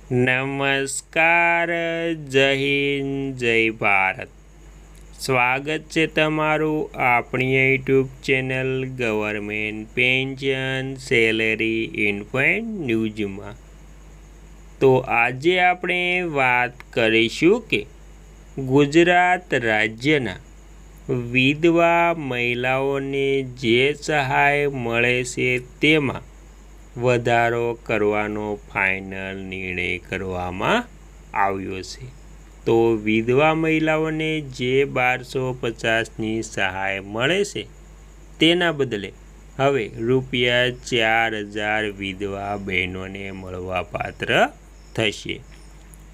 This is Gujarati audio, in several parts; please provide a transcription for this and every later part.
નમસ્કાર, જય હિન્દ, જય ભારત। સ્વાગત છે તમારું આપણી YouTube channel government pension salary info and ન્યૂઝમાં। તો આજે આપણે વાત કરીશું કે ગુજરાત રાજ્યના વિધવા મહિલાઓને જે સહાય મળે છે તેમાં વધારો કરવાનો ફાઇનલ નિર્ણય કરવામાં આવ્યો છે। તો વિધવા મહિલાઓને જે 1250ની સહાય મળે છે તેના બદલે હવે ₹4000 વિધવા બહેનોને મળવાપાત્ર થશે।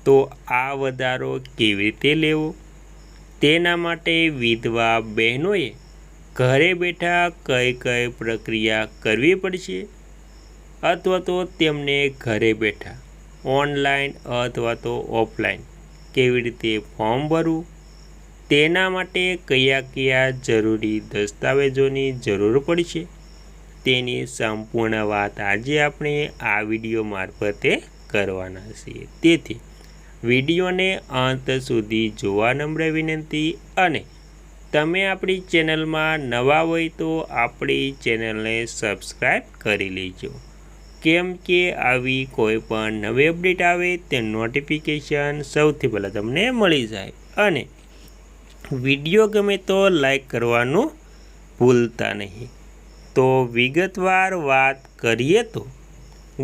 તો આ વધારો કેવી રીતે લેવો તેના માટે વિધવા બહેનોએ ઘરે બેઠા કઈ કઈ પ્રક્રિયા કરવી પડશે અથવા તો તેમને ઘરે બેઠા ઓનલાઈન અથવા તો ઓફલાઈન કેવી રીતે ફોર્મ ભરવું, તેના માટે કયા કયા જરૂરી દસ્તાવેજોની જરૂર પડશે તેની સંપૂર્ણ વાત આજે આપણે આ વિડીયો મારફતે કરવાના છીએ। તેથી વિડીયોને અંત સુધી જોવા નમ્ર વિનંતી, અને તમે આપણી ચેનલમાં નવા હોય તો આપણી ચેનલને સબસ્ક્રાઈબ કરી લેજો, કેમ કે આવી કોઈ પણ નવી અપડેટ આવે તે નોટિફિકેશન સૌથી પહેલાં તમને મળી જાય। અને વિડીયો ગમે તો લાઈક કરવાનું ભૂલતા નહીં। તો વિગતવાર વાત કરીએ તો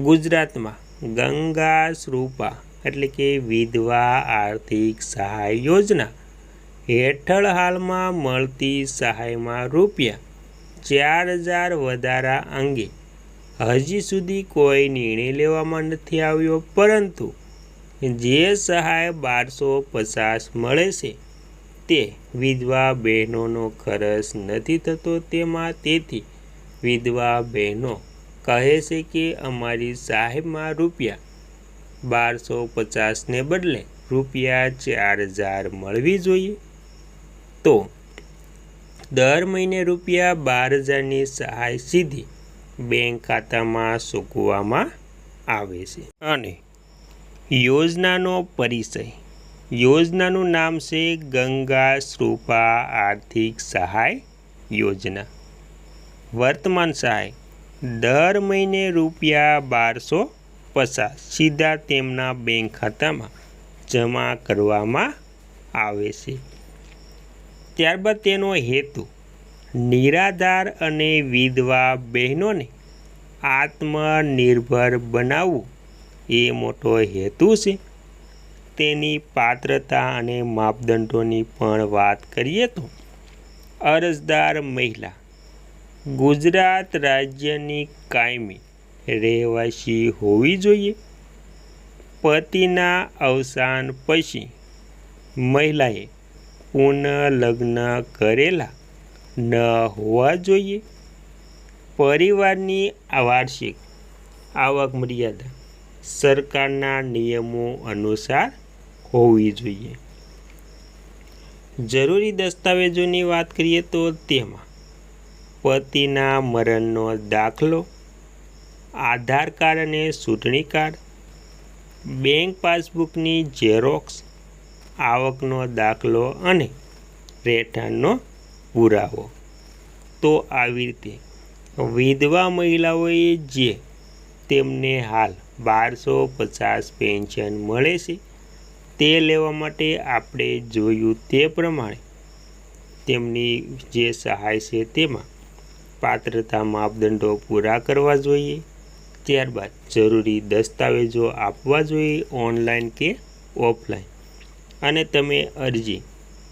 ગુજરાતમાં ગંગા શ્રુપા એટલે કે વિધવા આર્થિક સહાય યોજના હેઠળ હાલમાં મળતી સહાયમાં ₹4000 વધારા અંગે હજી સુધી કોઈ નિર્ણય લેવામાં નથી આવ્યો, પરંતુ જે સહાય 1250 મળે છે તે વિધવા બહેનોનો ખર્ચ નથી થતો તેમાં। તેથી વિધવા બહેનો કહે છે કે અમારી સહાયમાં ₹1250ને બદલે ₹4000 મળવી જોઈએ। તો દર મહિને ₹12000ની સહાય સીધી બેંક ખાતામાં ચૂકવવામાં આવે છે। અને યોજનાનો પરિચય, યોજનાનું નામ છે ગંગા શ્રુપા આર્થિક સહાય યોજના। વર્તમાન સહાય દર મહિને ₹1250 સીધા તેમના બેંક ખાતામાં જમા કરવામાં આવે છે। ત્યારબાદ તેનો હેતુ નિરાધાર અને વિધવા બહેનોને આત્મનિર્ભર બનાવવું એ મોટો હેતુ છે। તેની પાત્રતા અને માપદંડોની પણ વાત કરીએ તો અરજદાર મહિલા ગુજરાત રાજ્યની કાયમી રહેવાસી હોવી જોઈએ। પતિના અવસાન પછી મહિલાએ પુનઃલગ્ન કરેલા ન હોવા જોઈએ। પરિવારની વાર્ષિક આવક મર્યાદા સરકારના નિયમો અનુસાર હોવી જોઈએ। જરૂરી દસ્તાવેજોની વાત કરીએ તો તેમાં પતિના મરણનો દાખલો, આધાર કાર્ડ અને ચૂંટણી કાર્ડ, બેંક પાસબુકની ઝેરોક્સ, આવકનો દાખલો અને રહેઠાણનો પુરાવો। તો આવી રીતે વિધવા મહિલાઓએ જે તેમને હાલ 1250 પેન્શન મળે છે તે લેવા માટે આપણે જોયું તે પ્રમાણે તેમની જે સહાય છે તેમાં પાત્રતા માપદંડો પૂરા કરવા જોઈએ। ત્યારબાદ જરૂરી દસ્તાવેજો આપવા જોઈએ ઓનલાઈન કે ઓફલાઈન, અને તમે અરજી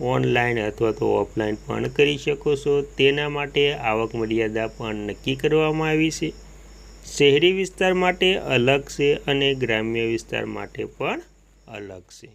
ઓનલાઈન અથવા તો ઓફલાઈન પણ કરી શકો છો। તેના માટે આવક મર્યાદા પણ નક્કી કરવામાં આવી છે। શહેરી વિસ્તાર માટે અલગ છે અને ગ્રામ્ય વિસ્તાર માટે પણ અલગ છે।